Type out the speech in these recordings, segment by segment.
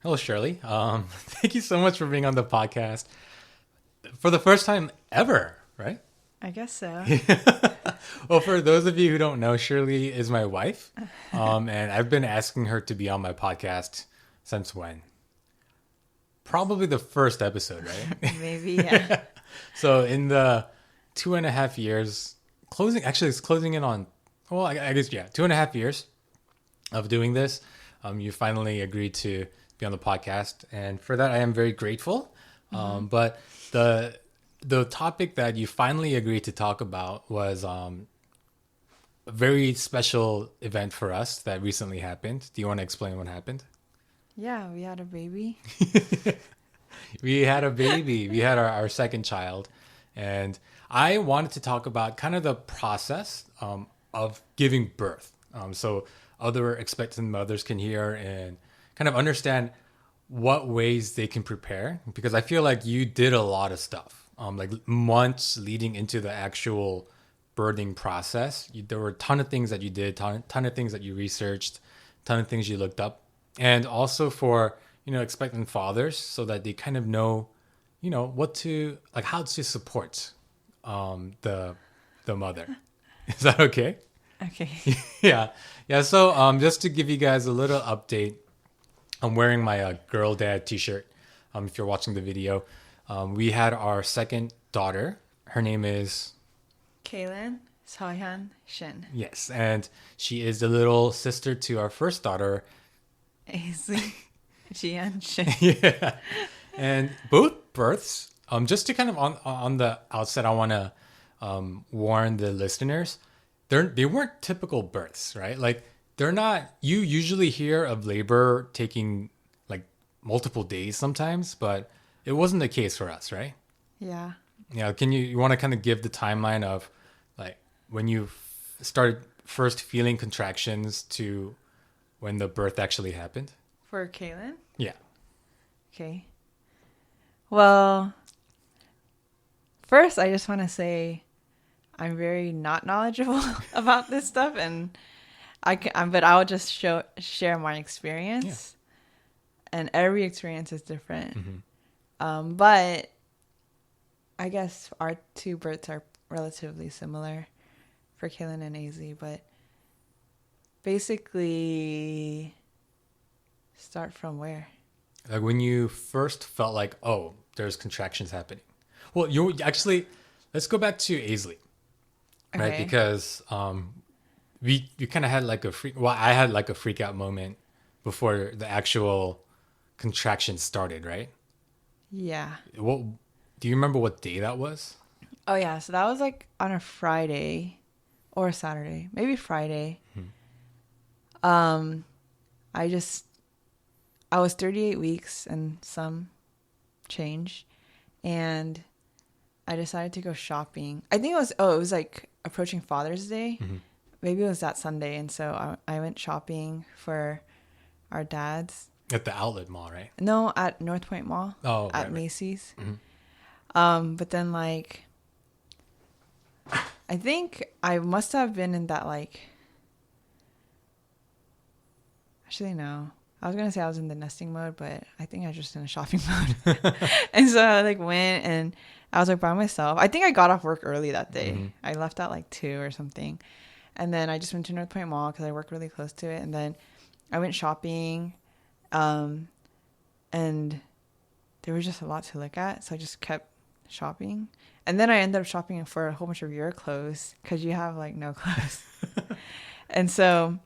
Hello, Shirley. Thank you so much for being on the podcast for the first time ever, right? I guess so. Well, for those of you who don't know, Shirley is my wife, and I've been asking her to be on my podcast since when? Probably the first episode, Maybe, yeah. right? So in the 2.5 years, it's closing in on, well, I guess, yeah, 2.5 years of doing this, you finally agreed to be on the podcast, and for that I am very grateful. But the topic that you finally agreed to talk about was a very special event for us that recently happened. Do you want to explain what happened? Yeah, we had a baby. We had a baby. We had our second child, and I wanted to talk about kind of the process of giving birth. So other expectant mothers can hear and kind of understand what ways they can prepare, because I feel like you did a lot of stuff, like months leading into the actual birthing process. There were a ton of things that you did, ton of things that you researched, ton of things you looked up, and also for expectant fathers, so that they kind of know, what to like, how to support the mother. Is that okay? Okay. Yeah, yeah. So just to give you guys a little update, I'm wearing my girl dad t-shirt. If you're watching the video, we had our second daughter. Her name is Kaelyn Seohyun Shin. yes, and she is the little sister to our first daughter. Jian Shin. Yeah, and both births. Just to kind of on the outset, I want to warn the listeners. They weren't typical births, right? Like, they're not. You usually hear of labor taking like multiple days sometimes, but it wasn't the case for us, right? Yeah. Yeah. Can you want to kind of give the timeline of like when you started first feeling contractions to when the birth actually happened? For Kaelyn? Yeah. Okay. Well, first, I just want to say I'm very not knowledgeable about this stuff, and but I'll just share my experience, and every experience is different. But I guess our two births are relatively similar for Kaelyn and AZ, but basically, start from where? Like when you first felt like, oh, there's contractions happening. Well, you actually, let's go back to Aisley, right? Okay. Because we kind of had like I had like a freak out moment before the actual contractions started, right? Yeah. What do you remember what day that was? Oh, yeah. So that was like on a Friday or a Saturday, maybe Friday. I was 38 weeks and some change, and I decided to go shopping. I think it was like approaching Father's Day. Maybe it was that Sunday. And so I went shopping for our dad's. At the outlet mall, right? No, at North Point Mall. Oh, at right. Macy's. But then like, I think I must have been in that like, actually no. I was going to say I was in the nesting mode, but I think I was just in a shopping mode. And so I like went and I was like by myself. I think I got off work early that day. I left at like 2 or something. And then I just went to North Point Mall because I work really close to it. And then I went shopping. And there was just a lot to look at. So I just kept shopping. And then I ended up shopping for a whole bunch of your clothes because you have like no clothes. And so,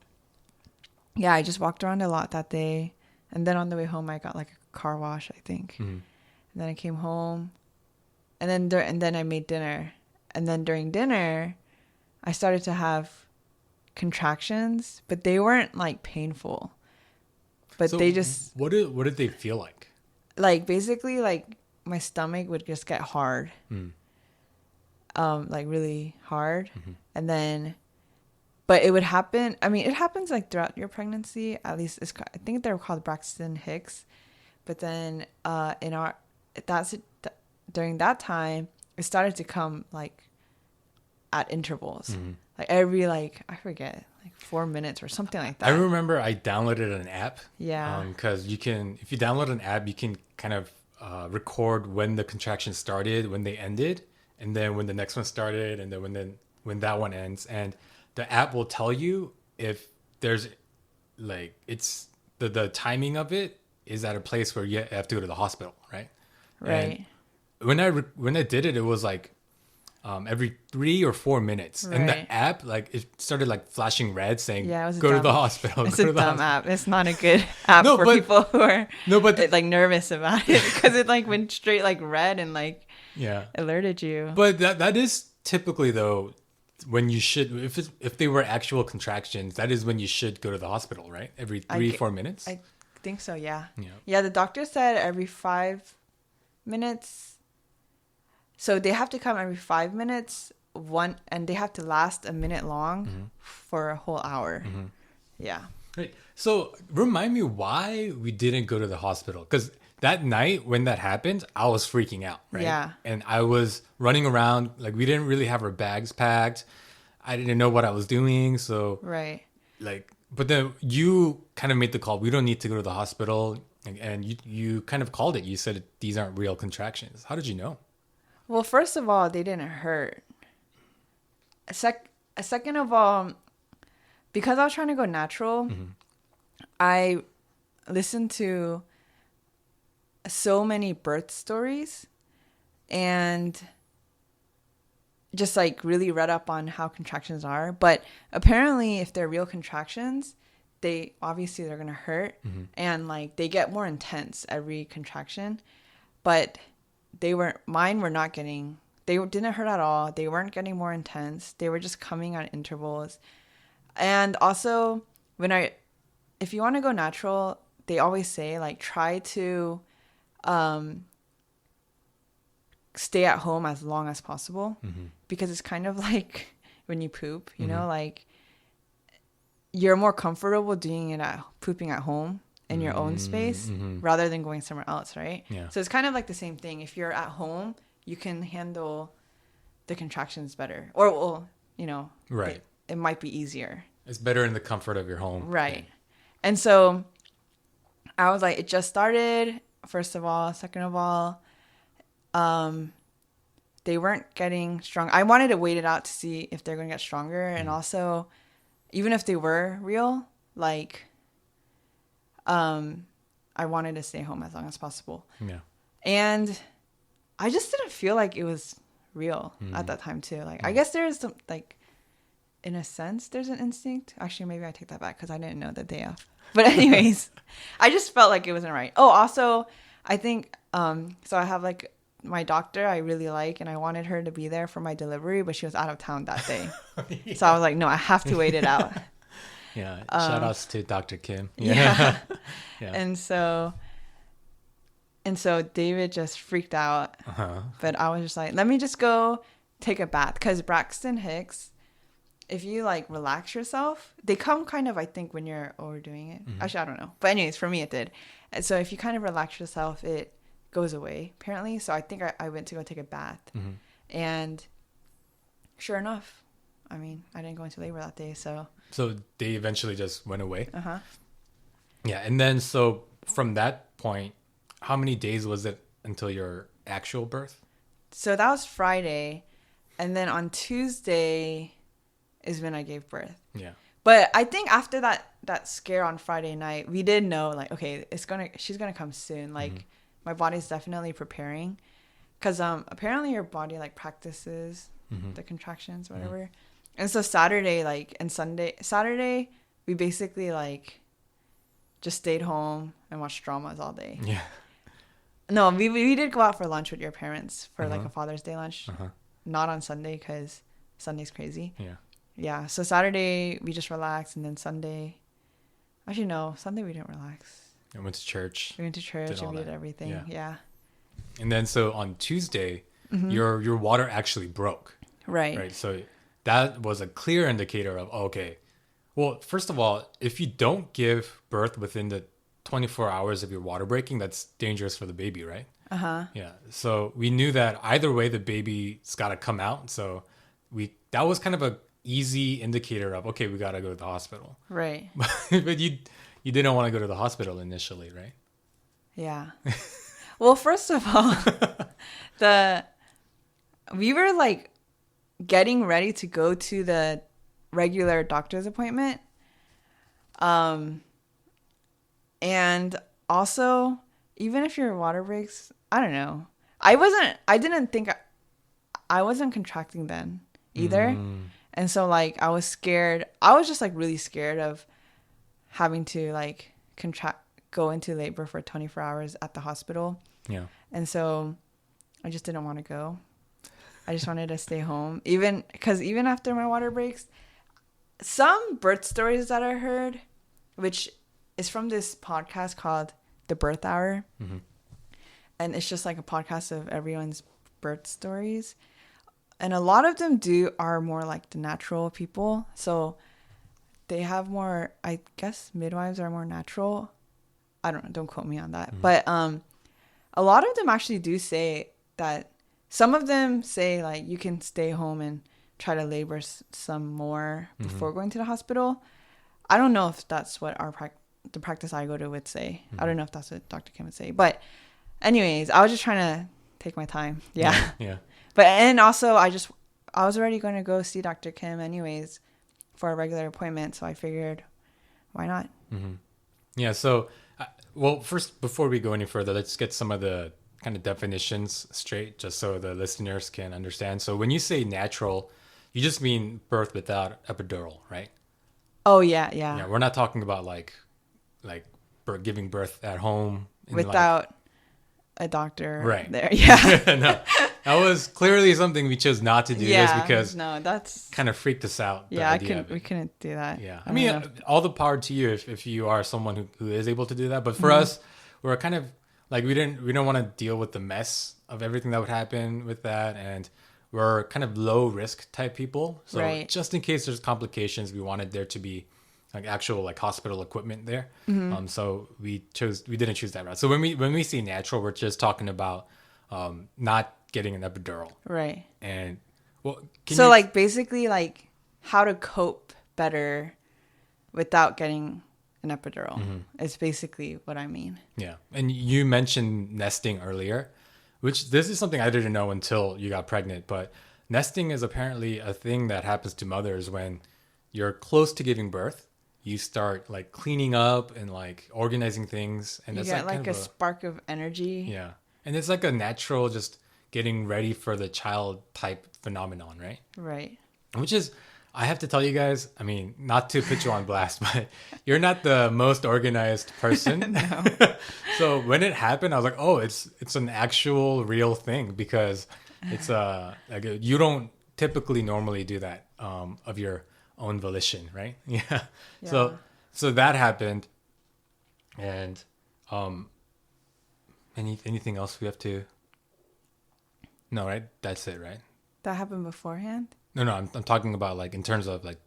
yeah, I just walked around a lot that day. And then on the way home, I got like a car wash, I think. And then I came home. And then I made dinner. And then during dinner, I started to have contractions, but they weren't like painful. But So they just what did they feel like? like basically like my stomach would just get hard. Like really hard. And then but it would happen. I mean, it happens like throughout your pregnancy. At least I think they're called Braxton Hicks. But then during that time, it started to come like at intervals. Like every like I forget, like 4 minutes or something like that. I remember I downloaded an app. Yeah. Because you can, if you download an app, you can kind of record when the contractions started, when they ended, and then when the next one started, and then when that one ends. And the app will tell you if there's like it's the timing of it is at a place where you have to go to the hospital, right? Right. And when I did it, it was like every 3 or 4 minutes, and Right. the app like it started like flashing red saying, Yeah, it was "Go to the hospital." It's go a to the dumb hospital. app. It's not a good app No, for but- people who are No, but like nervous about it because it like went straight like red and like yeah, alerted you. but that is typically though when you should, if they were actual contractions, that is when you should go to the hospital, right? Every 3-4 minutes. I think so. Yeah. Yeah. Yeah. The doctor said every 5 minutes. So they have to come every 5 minutes. And they have to last a minute long for a whole hour. Yeah. Right. So remind me why we didn't go to the hospital, because that night when that happened, I was freaking out, right? Yeah. And I was running around, like we didn't really have our bags packed. I didn't know what I was doing. So Right. like, but then you kind of made the call. We don't need to go to the hospital. And you kind of called it. You said these aren't real contractions. How did you know? Well, first of all, they didn't hurt. A second of all, because I was trying to go natural, I listened to so many birth stories and just like really read up on how contractions are. But apparently if they're real contractions, they're gonna hurt and like they get more intense every contraction. But mine were not getting, they didn't hurt at all. They weren't getting more intense. They were just coming at intervals. And also if you want to go natural, they always say like try to stay at home as long as possible because it's kind of like when you poop, you know, like you're more comfortable doing it pooping at home in your own space rather than going somewhere else, right? Yeah. So it's kind of like the same thing. If you're at home, you can handle the contractions better, or well, you know, Right. it might be easier. It's better in the comfort of your home. Right. And so I was like, it just started, first of all. Second of all, they weren't getting strong. I wanted to wait it out to see if they're going to get stronger. And also, even if they were real, like, I wanted to stay home as long as possible. Yeah. And I just didn't feel like it was real at that time too. Like, I guess there's some, like, in a sense, there's an instinct. Actually, maybe I take that back because I didn't know the day off. But anyways, I just felt like it wasn't right. Oh, also, I think, so I have like my doctor I really like, and I wanted her to be there for my delivery, but she was out of town that day. Yeah. So I was like, no, I have to wait it out. Yeah. Shout outs to Dr. Kim. Yeah. Yeah. And so David just freaked out. But I was just like, let me just go take a bath. Because Braxton Hicks, if you like relax yourself, they come kind of, I think, when you're overdoing it. Actually, I don't know. But anyways, for me, it did. And so if you kind of relax yourself, it goes away, apparently. So I think I went to go take a bath. And sure enough, I mean, I didn't go into labor that day. So they eventually just went away. Uh-huh. Yeah. And then, so from that point, how many days was it until your actual birth? So that was Friday. And then on Tuesday is when I gave birth. Yeah. But I think after that scare on Friday night, we did know, like, okay, she's gonna come soon. Like, my body's definitely preparing, because apparently your body like practices the contractions, whatever. And so Saturday, like, and Saturday, we basically like just stayed home and watched dramas all day. Yeah. No, we did go out for lunch with your parents for like a Father's Day lunch. Not on Sunday because Sunday's crazy. Yeah. Yeah, so Saturday we just relaxed, and then Sunday, actually no, Sunday we didn't relax. I went to church. We went to church and we did that. everything. Yeah. And then, so on Tuesday, your water actually broke. Right. So that was a clear indicator of, okay, well, first of all, if you don't give birth within the 24 hours of your water breaking, that's dangerous for the baby, right? Yeah. So we knew that either way, the baby's got to come out. So that was kind of a easy indicator of, okay, we got to go to the hospital. Right. But you didn't want to go to the hospital initially, right? Yeah. Well, first of all, we were like getting ready to go to the regular doctor's appointment. And also, even if your water breaks, I don't know. I wasn't contracting then either. And so like I was scared. I was just like really scared of having to like go into labor for 24 hours at the hospital. Yeah. And so I just didn't want to go. I just wanted to stay home. Even after my water breaks, some birth stories that I heard, which is from this podcast called The Birth Hour. Mm-hmm. And it's just like a podcast of everyone's birth stories. And a lot of them are more like the natural people. So they have more, I guess midwives are more natural. I don't know. Don't quote me on that. Mm-hmm. But a lot of them actually do say that, some of them say like you can stay home and try to labor some more before going to the hospital. I don't know if that's what the practice I go to would say. I don't know if that's what Dr. Kim would say. But anyways, I was just trying to take my time. Yeah. Yeah. But and also I was already going to go see Dr. Kim anyways for a regular appointment, so I figured why not? Mm-hmm. Yeah. So, well, first before we go any further, let's get some of the kind of definitions straight, just so the listeners can understand. So when you say natural, you just mean birth without epidural, right? Oh yeah. Yeah. We're not talking about like giving birth at home without a doctor right there. Yeah. No, that was clearly something we chose not to do. This because that's kind of freaked us out. Yeah, we couldn't do that. Yeah, I mean, all the power to you if you are someone who is able to do that. But for us, we're kind of like we don't want to deal with the mess of everything that would happen with that, and we're kind of low risk type people. So just in case there's complications, we wanted there to be like actual like hospital equipment there. So we didn't choose that route. So when we say natural, we're just talking about not getting an epidural. Right. And like basically like how to cope better without getting an epidural is basically what I mean. Yeah. And you mentioned nesting earlier, which this is something I didn't know until you got pregnant, but nesting is apparently a thing that happens to mothers when you're close to giving birth. You start like cleaning up and like organizing things, and you get like a spark of energy. Yeah, and it's like a natural just getting ready for the child type phenomenon, right? Right. Which is, I have to tell you guys, I mean, not to put you on blast, but you're not the most organized person. No. So when it happened, I was like, oh, it's an actual real thing, because it's like you don't typically normally do that of your own volition, right? Yeah. So that happened, and anything else we have to? No, right? That's it, right? That happened beforehand? No, I'm talking about like in terms of like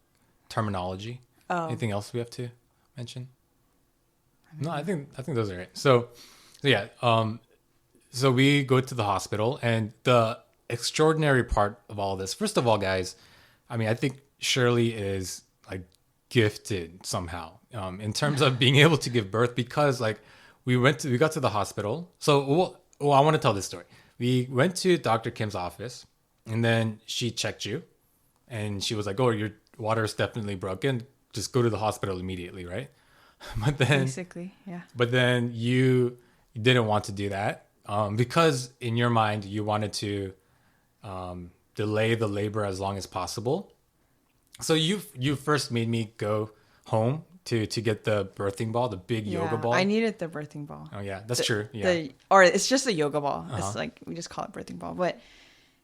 terminology. Oh. Anything else we have to mention? No, I think those are it. So yeah, so we go to the hospital, and the extraordinary part of all this, first of all, guys, I mean, I think Shirley is like gifted somehow in terms of being able to give birth, because like we got to the hospital. So I want to tell this story. We went to Dr. Kim's office, and then she checked you, and she was like, "Oh, your water is definitely broken. Just go to the hospital immediately," right? But then basically, yeah. But then you didn't want to do that because in your mind you wanted to delay the labor as long as possible. So you first made me go home to get the birthing ball, the big yoga ball. I needed the birthing ball. Oh yeah, that's true. Yeah. Or it's just a yoga ball. It's like we just call it birthing ball. But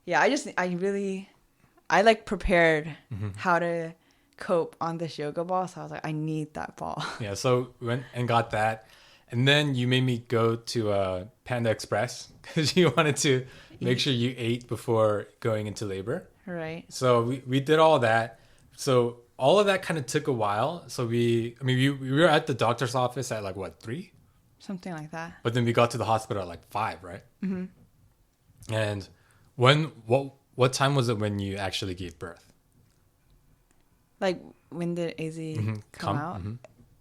yeah, I like prepared how to cope on this yoga ball. So I was like, I need that ball. Yeah. So went and got that, and then you made me go to Panda Express because you wanted to make sure you ate before going into labor. Right. So we did all that. So all of that kind of took a while. So we were at the doctor's office at like what, 3? Something like that. But then we got to the hospital at like 5, right? Mm-hmm. And what what time was it when you actually gave birth? Like, when did AZ come out? Mm-hmm.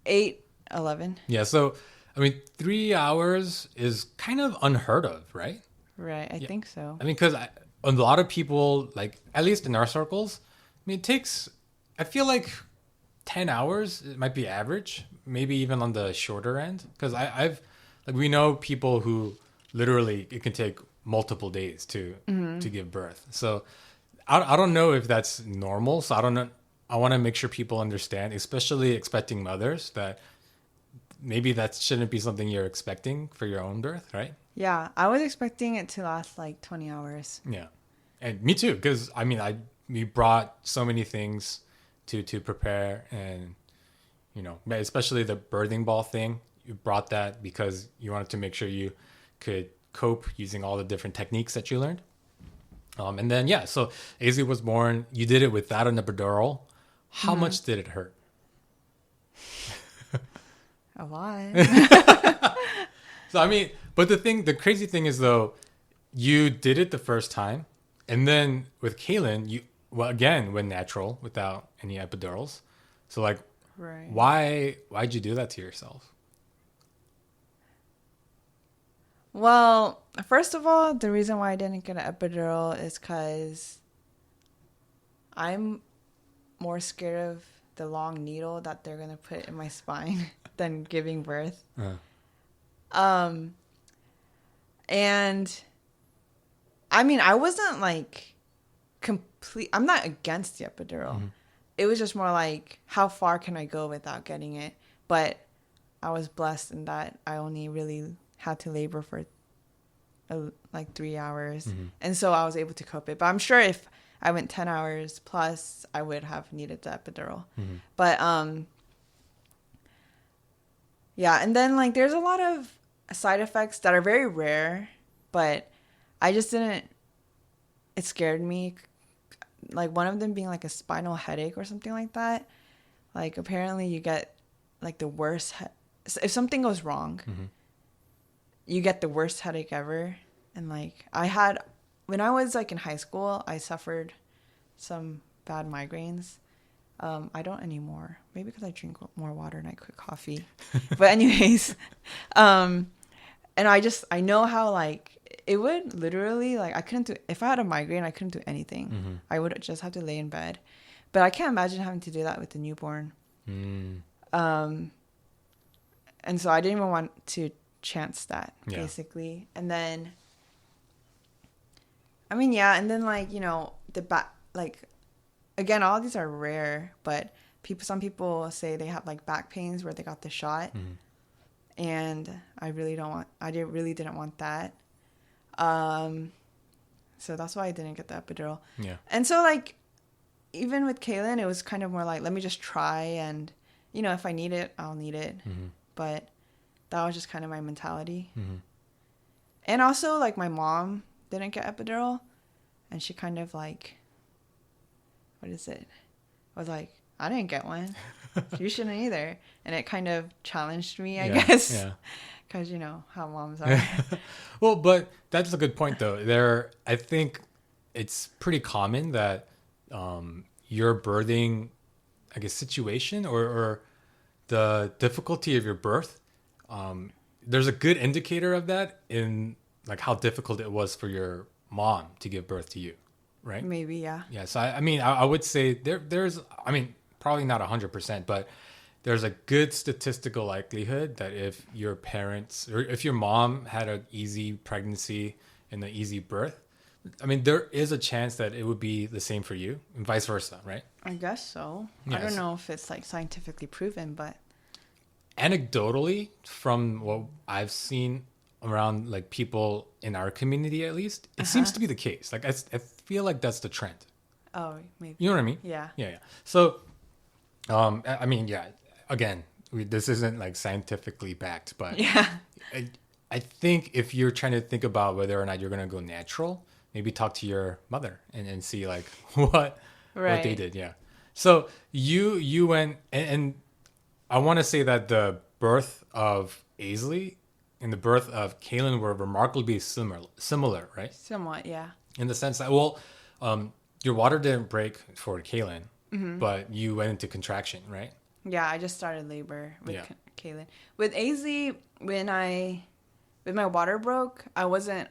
8:11. Yeah, so, I mean, 3 hours is kind of unheard of, right? Right, I think so. I mean, because a lot of people, like, at least in our circles, I mean, it takes, I feel like 10 hours it might be average, maybe even on the shorter end. Because I've, like, we know people who literally, it can take multiple days to give birth. So I don't know if that's normal. So I don't know. I want to make sure people understand, especially expecting mothers, that maybe that shouldn't be something you're expecting for your own birth, right? Yeah, I was expecting it to last like 20 hours. Yeah, and me too. Because I mean, we brought so many things to prepare, and especially the birthing ball thing. You brought that because you wanted to make sure you could cope using all the different techniques that you learned. And then so AZ was born. You did it without an epidural. How much did it hurt? A lot. So I mean, but the crazy thing is though, you did it the first time, and then with Kaelyn, you again went natural without any epidurals. So like, Right. why'd you do that to yourself? Well, first of all, the reason why I didn't get an epidural is because I'm more scared of the long needle that they're going to put in my spine than giving birth. And I mean, I wasn't like I'm not against the epidural. It was just more like, how far can I go without getting it? But I was blessed in that I only really had to labor for like 3 hours. And so I was able to cope it. But I'm sure if I went 10 hours plus, I would have needed the epidural. But yeah, and then like there's a lot of side effects that are very rare, but I just didn't, it scared me. Like one of them being like a spinal headache or something like that. Like apparently you get like the worst, if something goes wrong, you get the worst headache ever. And like when I was like in high school, I suffered some bad migraines. I don't anymore. Maybe because I drink more water and I quit coffee. But anyways, and I know how like it would literally like if I had a migraine, I couldn't do anything. I would just have to lay in bed. But I can't imagine having to do that with the newborn. And so I didn't even want to chance that basically. And then I mean, and then like, the back, like, again, all these are rare, but some people say they have like back pains where they got the shot. And I really didn't want that. So that's why I didn't get the epidural. Yeah. And so like, even with Kaelyn, it was kind of more like, let me just try. And, if I need it, I'll need it. But that was just kind of my mentality. And also like my mom didn't get epidural, and she kind of like, what is it? Was like, I didn't get one. You shouldn't either. And it kind of challenged me, I guess. Yeah. Because how moms are. Well, but that's a good point though. I think it's pretty common that your birthing, I guess, situation or the difficulty of your birth, there's a good indicator of that in like how difficult it was for your mom to give birth to you, right? Maybe, yeah. Yeah, so I mean, I would say there's, I mean, probably not 100%, but there's a good statistical likelihood that if your parents or if your mom had an easy pregnancy and an easy birth, I mean, there is a chance that it would be the same for you and vice versa, right? I guess so. Yes. I don't know if it's like scientifically proven, but anecdotally, from what I've seen around like people in our community, at least, it seems to be the case. Like I feel like that's the trend. Oh, maybe. You know what I mean? Yeah. Yeah. So, I mean, again, this isn't like scientifically backed, but I think if you're trying to think about whether or not you're going to go natural, maybe talk to your mother and see like what they did. Yeah. So you went, and I want to say that the birth of Aisley and the birth of Kaelyn were remarkably similar, right? Somewhat, yeah. In the sense that, well, Your water didn't break for Kaelyn, but you went into contraction, right? Yeah, I just started labor with Yeah. Kaelyn. With AZ, when my water broke, I wasn't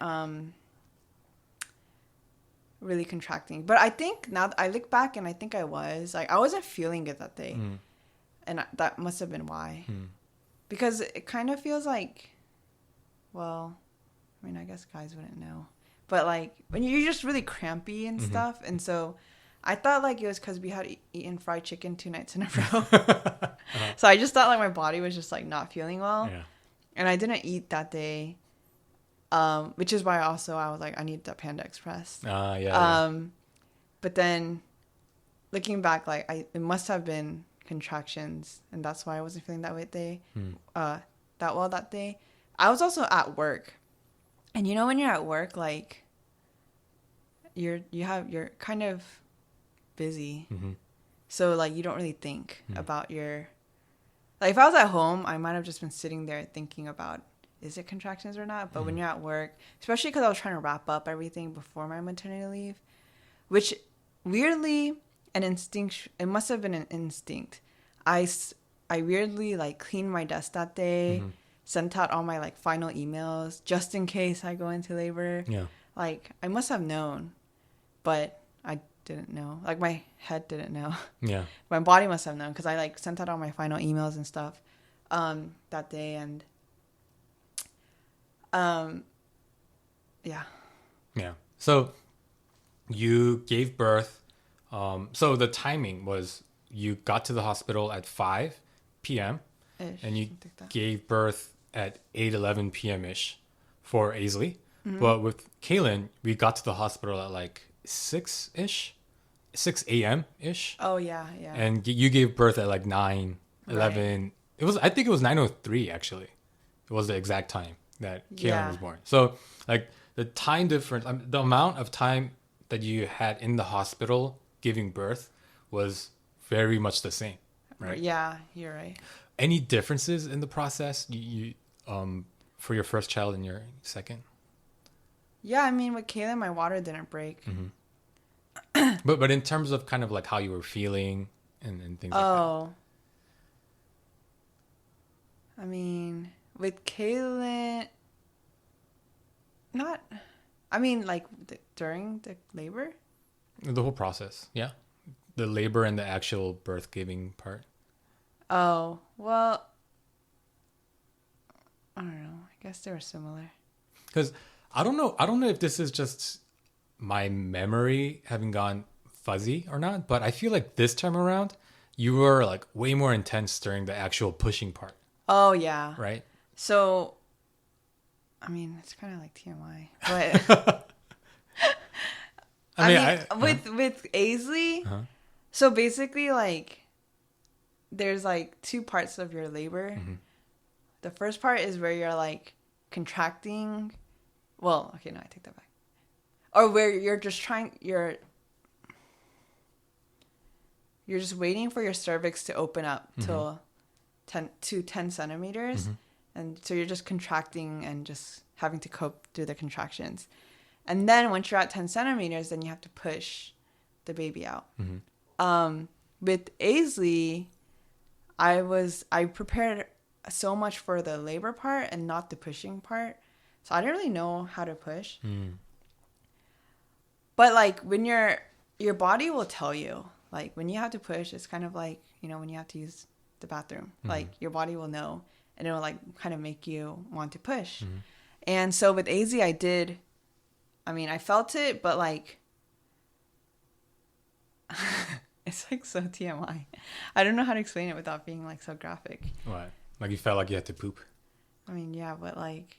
really contracting. But I think now that I look back, and I think I was like, I wasn't feeling it that day, and that must have been why. Because it kind of feels like, well, I mean, I guess guys wouldn't know, but like when you're just really crampy and stuff, and so I thought like it was because we had eaten fried chicken 2 nights in a row. So I just thought like my body was just like not feeling well, Yeah. and I didn't eat that day, which is why also I was like, I need the Panda Express. Yeah. But then looking back, like it must have been contractions, and that's why I wasn't feeling that well that day. I was also at work, and you know when you're at work, like you're kind of busy, so like you don't really think about your, like if I was at home, I might have just been sitting there thinking about, is it contractions or not? But when you're at work, especially because I was trying to wrap up everything before my maternity leave, which weirdly it must have been an instinct. I weirdly like cleaned my desk that day, sent out all my like final emails just in case I go into labor. Yeah. Like I must have known, but I didn't know. Like my head didn't know. Yeah. My body must have known because I like sent out all my final emails and stuff that day, and yeah. Yeah. So you gave birth. So the timing was you got to the hospital at 5 p.m. Ish, and you something like that. gave birth at 8:11 p.m. ish for Aisley. But with Kaelyn, we got to the hospital at like 6 ish, 6 a.m. ish. Oh yeah. And you gave birth at like 9:11. Right. I think it was 9:03 actually. It was the exact time that Kaelyn Yeah. was born. So like the time difference, the amount of time that you had in the hospital giving birth was very much the same, right? Yeah, you're right. Any differences in the process you for your first child and your second? Yeah, I mean with Kaelyn, my water didn't break. But in terms of kind of like how you were feeling and things like Oh. I mean, with Kaelyn, not. I mean, like during the labor. that. The whole process, yeah. The labor and the actual birth giving part. Oh well, I don't know. I guess they were similar. Because I don't know if this is just my memory having gone fuzzy or not, but I feel like this time around you were like way more intense during the actual pushing part, Oh yeah. right? So, I mean, it's kind of like TMI, but I mean, with Aisley, so basically, like, there's like 2 parts of your labor. The first part is where you're like contracting. Well, okay, no, I take that back. Or where you're just you're just waiting for your cervix to open up till 10 centimeters, and so you're just contracting and just having to cope through the contractions. And then once you're at 10 centimeters, then you have to push the baby out. With Aisley, I prepared so much for the labor part and not the pushing part. So I didn't really know how to push. But like when your body will tell you, like when you have to push, it's kind of like, you know, when you have to use the bathroom, like your body will know, and it'll like kind of make you want to push. And so with AZ, I felt it, but like, it's like so TMI. I don't know how to explain it without being like so graphic. What? Like you felt like you had to poop? I mean, yeah, but like,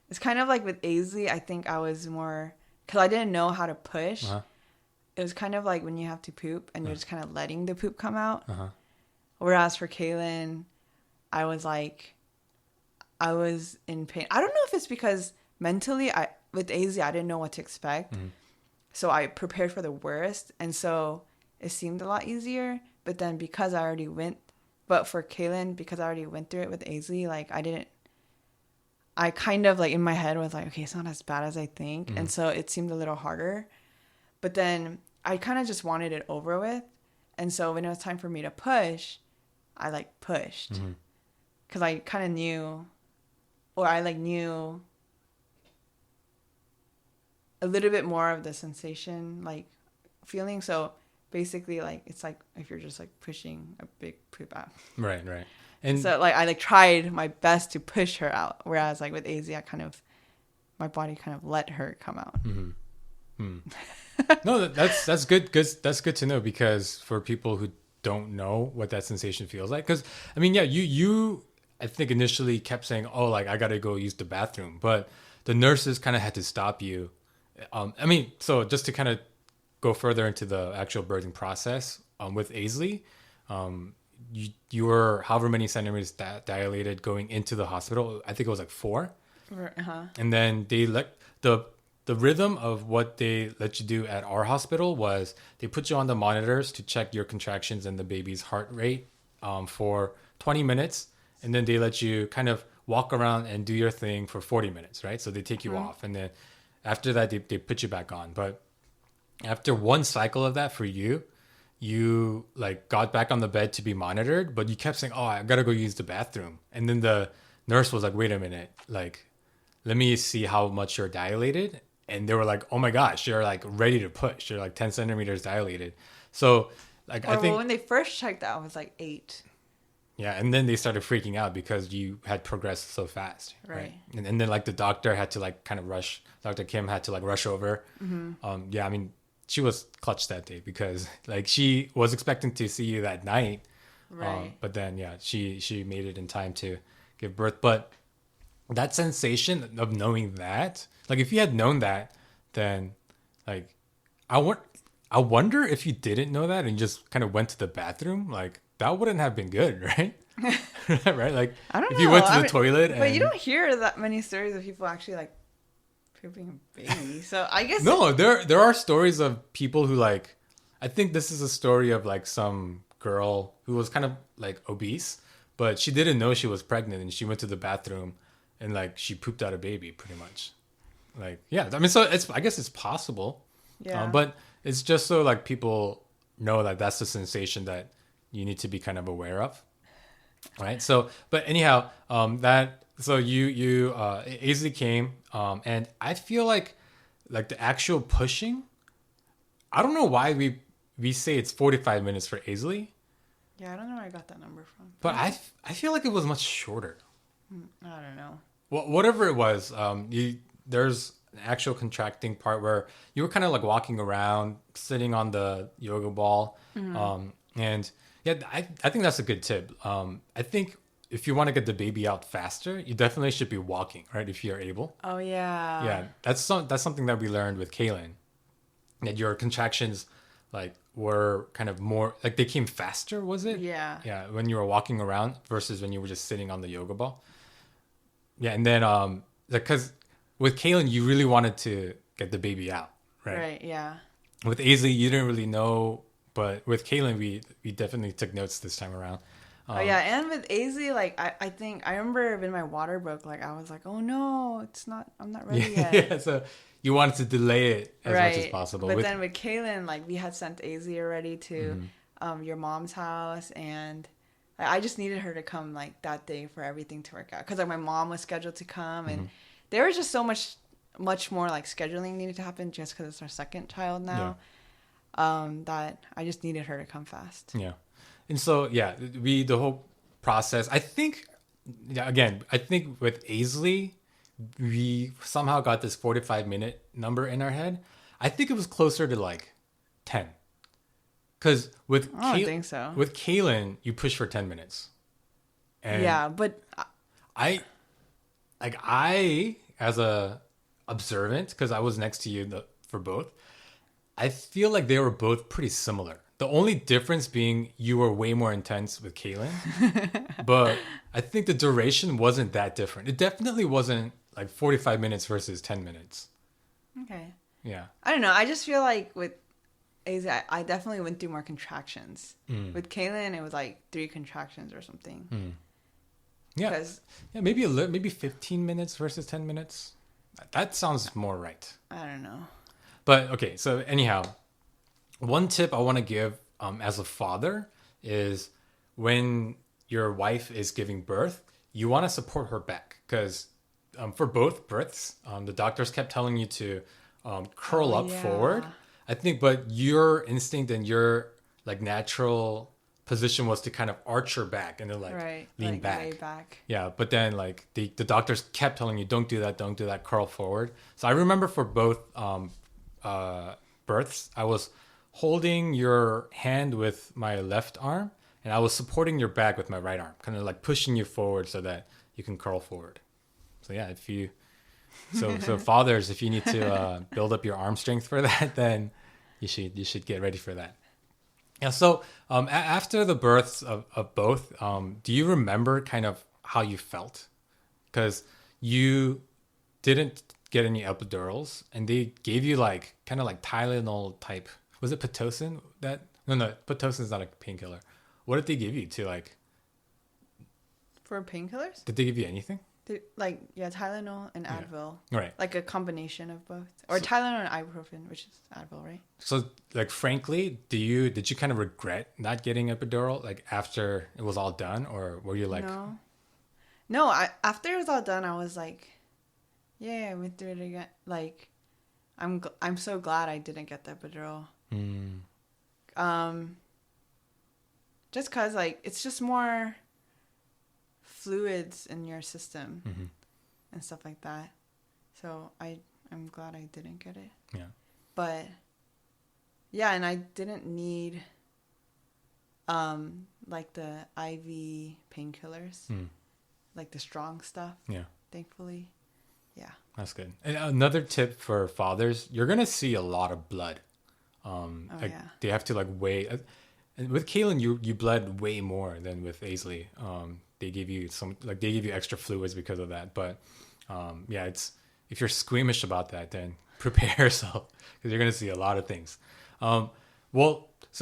it's kind of like with AZ, I think I was more, because I didn't know how to push. It was kind of like when you have to poop and you're just kind of letting the poop come out. Whereas for Kaelyn, I was in pain. I don't know if it's because mentally, with AZ, I didn't know what to expect. So I prepared for the worst. And so it seemed a lot easier. But then because I already but for Kaelyn, because I already went through it with AZ, like I kind of like in my head was like, okay, it's not as bad as I think. And so it seemed a little harder. But then I kind of just wanted it over with. And so when it was time for me to push, I like pushed. Because I kind of knew, or I like knew a little bit more of the sensation, like feeling. So basically, like it's like if you're just like pushing a big poop out. Right. And so like I like tried my best to push her out, whereas like with AZ, my body kind of let her come out. No, that's good. That's good to know, because for people who don't know what that sensation feels like, because I mean, yeah, you I think initially kept saying, oh, like I gotta go use the bathroom, but the nurses kind of had to stop you. I mean, so just to kind of go further into the actual birthing process, with Aisley, you were however many centimeters dilated going into the hospital. I think it was like 4. And then they let the rhythm of what they let you do at our hospital was they put you on the monitors to check your contractions and the baby's heart rate, for 20 minutes. And then they let you kind of walk around and do your thing for 40 minutes, right? So they take you off. And then after that, they put you back on. But after one cycle of that for you like got back on the bed to be monitored, but you kept saying, oh, I gotta go use the bathroom. And then the nurse was like, wait a minute, like, let me see how much you're dilated. And they were like, oh my gosh, you're like ready to push. You're like 10 centimeters dilated. So like, I think when they first checked out, I was like 8. Yeah, and then they started freaking out because you had progressed so fast, right? And then like the doctor had to like kind of rush. Dr. Kim had to like rush over. Yeah, I mean, she was clutch that day because like she was expecting to see you that night, but then yeah, she made it in time to give birth. But that sensation of knowing that, like if you had known that, then like I wonder if you didn't know that and just kind of went to the bathroom, like. That wouldn't have been good, right? Right? Like, I don't know. If you went to the toilet But you don't hear that many stories of people actually, like, pooping a baby. So, I guess... No, there are stories of people who, like... I think this is a story of, like, some girl who was kind of, like, obese. But she didn't know she was pregnant. And she went to the bathroom and, like, she pooped out a baby, pretty much. Like, yeah. I mean, so I guess it's possible. Yeah. But it's just so, like, people know that that's the sensation that... you need to be kind of aware of, right? So, but anyhow, you AZ came, and I feel like the actual pushing, I don't know why we say it's 45 minutes for Aisley. Yeah, I don't know where I got that number from. But I feel like it was much shorter. I don't know. Well, whatever it was, there's an actual contracting part where you were kind of like walking around, sitting on the yoga ball, and yeah, I think that's a good tip. I think if you want to get the baby out faster, you definitely should be walking, right? If you're able. Oh yeah. Yeah, that's something that we learned with Kaelyn. That your contractions like were kind of more like they came faster, was it? Yeah. Yeah, when you were walking around versus when you were just sitting on the yoga ball. Yeah, and then because with Kaelyn you really wanted to get the baby out, right? Right. Yeah. With Aisley, you didn't really know. But with Kaelyn, we definitely took notes this time around. Oh yeah, and with AZ, like I think I remember when my water broke, like I was like, oh no, I'm not ready yet. Yeah, so you wanted to delay it as much as possible. But then with Kaelyn, like we had sent AZ already to your mom's house, and like, I just needed her to come like that day for everything to work out, because like my mom was scheduled to come, and there was just so much more like scheduling needed to happen just because it's our second child now. Yeah. That I just needed her to come fast. Yeah. And so, yeah, the whole process, I think, again, I think with Aisley, we somehow got this 45-minute number in our head. I think it was closer to like 10. Because I don't think so. With Kaelyn, you push for 10 minutes. And yeah, but... I as a observant, because I was next to you for both, I feel like they were both pretty similar. The only difference being you were way more intense with Kaelyn. But I think the duration wasn't that different. It definitely wasn't like 45 minutes versus 10 minutes. Okay. Yeah. I don't know. I just feel like with AZ, I definitely went through more contractions. With Kaelyn, it was like 3 contractions or something. Yeah. Yeah, maybe 15 minutes versus 10 minutes. That sounds more right. I don't know. But okay, so anyhow, one tip I want to give as a father is when your wife is giving birth, you want to support her back because for both births, the doctors kept telling you to curl up forward. I think, but your instinct and your like natural position was to kind of arch your back and then like lean like back. lay back. Yeah, but then like the doctors kept telling you don't do that, curl forward. So I remember for both births, I was holding your hand with my left arm and I was supporting your back with my right arm, kind of like pushing you forward so that you can curl forward. So yeah, if you so fathers, if you need to build up your arm strength for that, then you should get ready for that. Yeah. So after the births of both, do you remember kind of how you felt? Because you didn't get any epidurals, and they gave you like kind of like Tylenol type. Was it Pitocin? No, Pitocin is not a painkiller. What did they give you to like? For painkillers? Did they give you anything? Like Tylenol and Advil. Yeah. Right. Like a combination of both, or Tylenol and ibuprofen, which is Advil, right? So, like, frankly, did you kind of regret not getting epidural like after it was all done, or were you like? No. After it was all done, I was like, yeah, I went through it again. Like, I'm so glad I didn't get the epidural. Just cause like it's just more fluids in your system and stuff like that. So I'm glad I didn't get it. Yeah. But yeah, and I didn't need like the IV painkillers. Like the strong stuff. Yeah. Thankfully. Yeah. That's good. And another tip for fathers, you're going to see a lot of blood. They have to like weigh. And with Kaelyn, you bled way more than with Aisley. They give you extra fluids because of that. But it's if you're squeamish about that, then prepare yourself because you're going to see a lot of things. So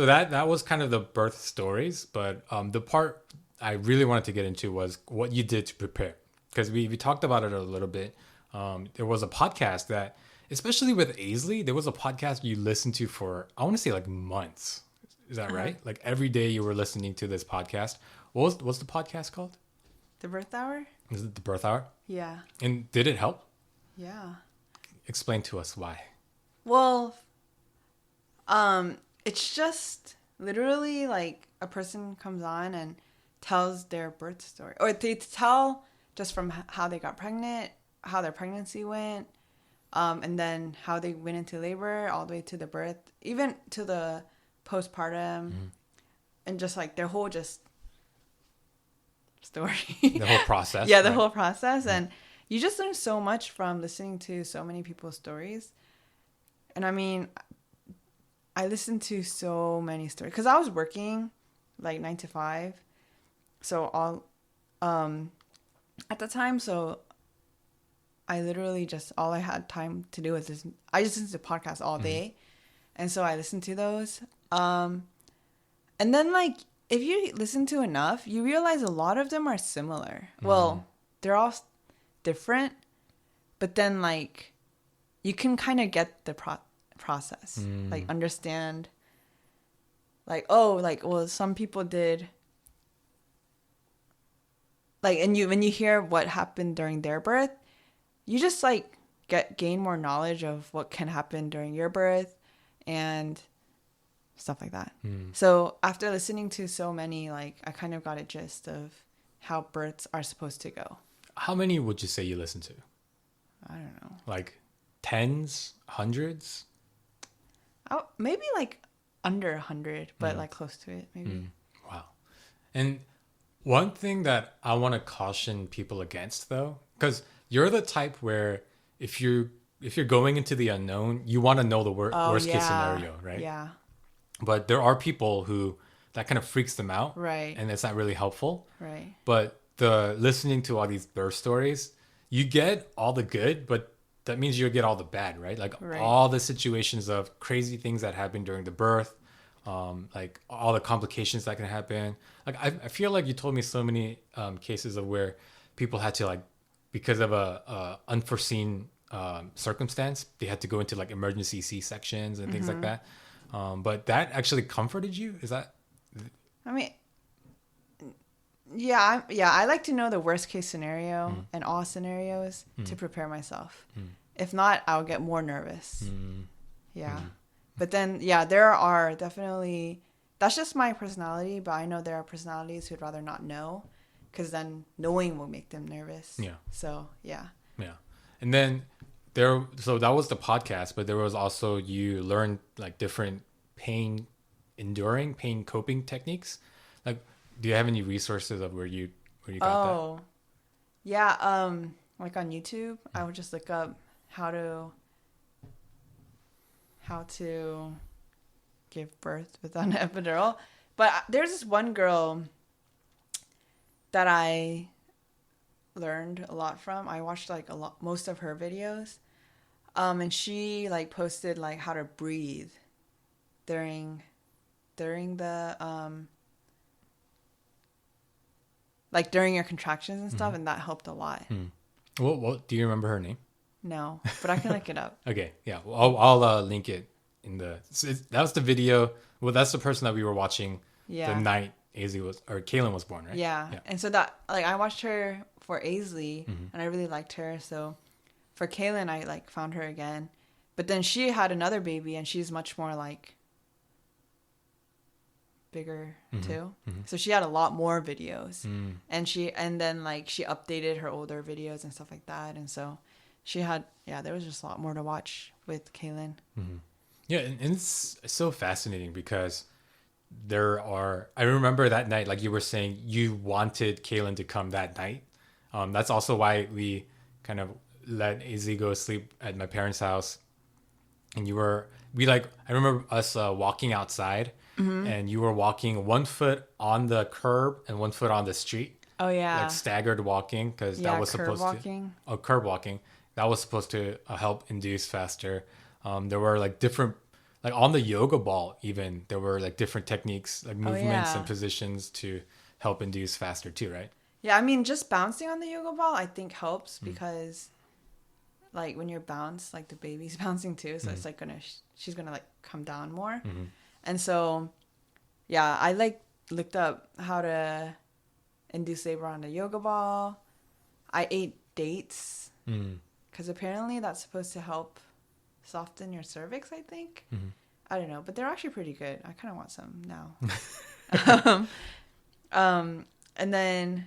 that was kind of the birth stories. But the part I really wanted to get into was what you did to prepare, because we talked about it a little bit. There was a podcast that, especially with Aisley, there was a podcast you listened to for, I want to say like months. Is that right? Like every day you were listening to this podcast. What's the podcast called? The Birth Hour? Is it The Birth Hour? Yeah. And did it help? Yeah. Explain to us why. Well, it's just literally like a person comes on and tells their birth story. Or they tell just from how they got pregnant, how their pregnancy went, and then how they went into labor all the way to the birth, even to the postpartum, and just like their whole just story. The whole process. Yeah, the whole process. And you just learn so much from listening to so many people's stories. And I mean, I listened to so many stories because I was working like 9 to 5. So at the time, so I literally just, all I had time to do was I just listened to podcasts all day. And so I listened to those. And then like, if you listen to enough, you realize a lot of them are similar. Well, they're all different, but then like, you can kind of get the process, like understand like, oh, like, well, some people did like, and when you hear what happened during their birth, you just like gain more knowledge of what can happen during your birth and stuff like that. So after listening to so many, like I kind of got a gist of how births are supposed to go. How many would you say you listen to? I don't know. Like tens, hundreds? Oh, maybe like under 100, but like close to it, maybe. Wow. And one thing that I want to caution people against, though, because you're the type where if you're going into the unknown, you want to know the worst case scenario, right? Yeah. But there are people who that kind of freaks them out, right? And it's not really helpful, right? But the listening to all these birth stories, you get all the good, but that means you get all the bad, right? Like all the situations of crazy things that happen during the birth, like all the complications that can happen. Like I feel like you told me so many cases of where people had to like, because of a unforeseen circumstance, they had to go into like emergency C-sections and things like that. But that actually comforted you? Is that? I mean, yeah, I like to know the worst case scenario and all scenarios to prepare myself. If not, I'll get more nervous. Yeah. But then, yeah, there are definitely, that's just my personality, but I know there are personalities who'd rather not know, because then knowing will make them nervous. Yeah. So, yeah. Yeah. And then so that was the podcast, but there was also, you learned like different pain coping techniques. Like, do you have any resources of where you got that? Oh, yeah. Like on YouTube, I would just look up how to give birth without an epidural. But there's this one girl that I learned a lot from. I watched like most of her videos. And she like posted like how to breathe during the like during your contractions and stuff, and that helped a lot. What do you remember her name? No, but I can look it up. Okay, yeah, well, I'll link it in the. That was the video. Well, that's the person that we were watching the night Kaelyn was born, right? Yeah. And so that, like, I watched her for Aisley, and I really liked her. So for Kaelyn, I like found her again, but then she had another baby, and she's much more like bigger too. So she had a lot more videos, and then like she updated her older videos and stuff like that, and so she had, there was just a lot more to watch with Kaelyn. Yeah, and it's so fascinating because I remember that night, like you were saying, you wanted Kaelyn to come that night. That's also why we kind of let AZ go sleep at my parents' house. And I remember us walking outside, and you were walking 1 foot on the curb and 1 foot on the street. Oh yeah. Like staggered walking, because that was supposed to. Curb walking. That was supposed to help induce faster. There were like different, like on the yoga ball even, there were like different techniques, like movements and positions to help induce faster too, right? Yeah, I mean, just bouncing on the yoga ball I think helps, because like when you're bounced, like the baby's bouncing too, so it's like she's gonna like come down more. And so yeah, I like looked up how to induce labor on the yoga ball. I ate dates, because apparently that's supposed to help soften your cervix, I think. I don't know, but they're actually pretty good. I kind of want some now. And then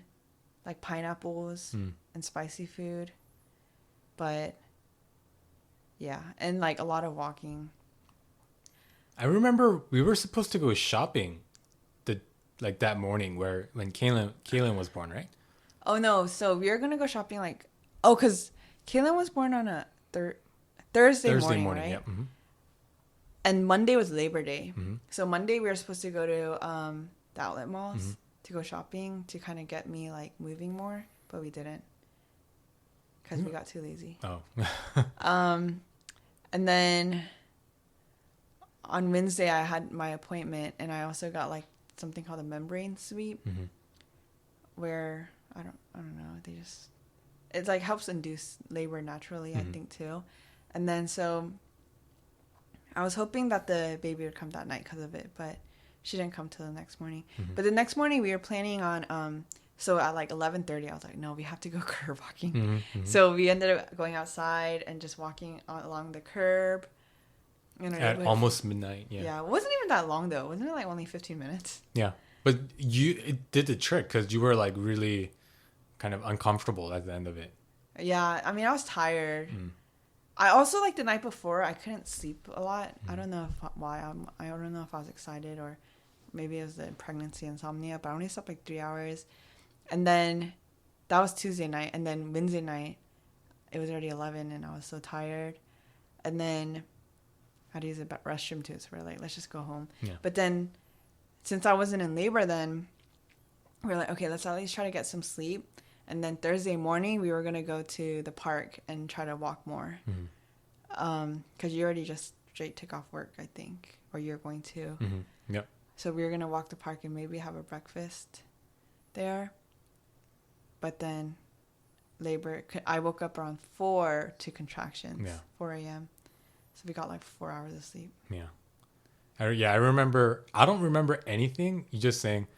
like pineapples and spicy food, but yeah, and like a lot of walking. I remember we were supposed to go shopping that morning when Kaelyn was born, right? Oh no, so we were gonna go shopping because Kaelyn was born on a Thursday morning, right? Yeah. And Monday was Labor Day. So Monday we were supposed to go to the outlet malls to go shopping to kind of get me like moving more, but we didn't, because we got too lazy. Oh. And then on Wednesday I had my appointment, and I also got like something called a membrane sweep, where I don't know, it like helps induce labor naturally, I think too. And then so I was hoping that the baby would come that night because of it, but she didn't come till the next morning. But the next morning we were planning on so at like 11:30 I was like, no, we have to go curb walking. So we ended up going outside and just walking along the curb. At almost midnight. Yeah, it wasn't even that long though. Wasn't it like only 15 minutes? Yeah, but it did the trick, because you were like really kind of uncomfortable at the end of it. Yeah, I mean, I was tired. I also, like, the night before, I couldn't sleep a lot. I don't know why. I don't know if I was excited, or maybe it was the pregnancy insomnia, but I only slept like 3 hours. And then that was Tuesday night. And then Wednesday night, it was already 11 and I was so tired. And then I had to use the restroom too. So we're like, let's just go home. Yeah. But then since I wasn't in labor then, we were like, okay, let's at least try to get some sleep. And then Thursday morning, we were going to go to the park and try to walk more. Because you already just straight took off work, I think. Or you're going to. Yep. So we were going to walk the park and maybe have a breakfast there. But then labor. I woke up around 4 to contractions. Yeah. 4 a.m. So we got like 4 hours of sleep. Yeah. I remember. I don't remember anything. You just saying,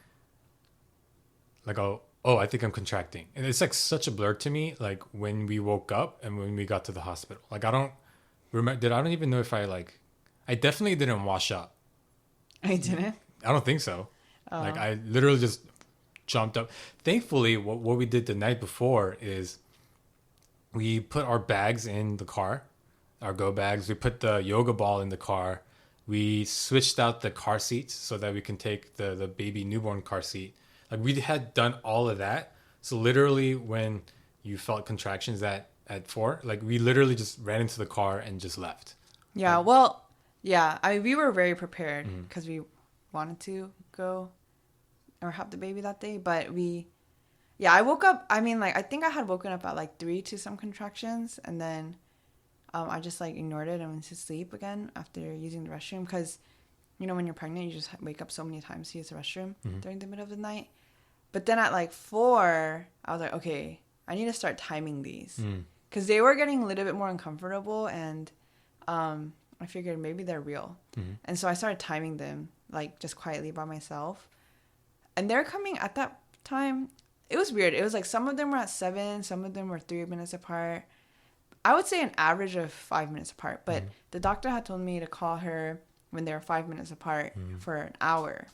like, oh, I think I'm contracting, and it's like such a blur to me. Like when we woke up and when we got to the hospital. Like I don't remember. I don't even know if I definitely didn't wash up. I didn't. I don't think so. Like I literally just jumped up. Thankfully, what we did the night before is we put our bags in the car, our go bags. We put the yoga ball in the car. We switched out the car seats so that we can take the baby newborn car seat. Like we had done all of that. So literally when you felt contractions at 4, like we literally just ran into the car and just left. Yeah, well, yeah. I mean, we were very prepared because we wanted to go or have the baby that day. But I woke up. I mean, like, I think I had woken up at like 3 to some contractions. And then I just like ignored it and went to sleep again after using the restroom. Because, you know, when you're pregnant, you just wake up so many times to use the restroom during the middle of the night. But then at like 4, I was like, okay, I need to start timing these. Because they were getting a little bit more uncomfortable. And I figured maybe they're real. And so I started timing them, like, just quietly by myself. And they're coming at that time. It was weird. It was like some of them were at 7, some of them were 3 minutes apart. I would say an average of 5 minutes apart. But the doctor had told me to call her when they were 5 minutes apart for an hour.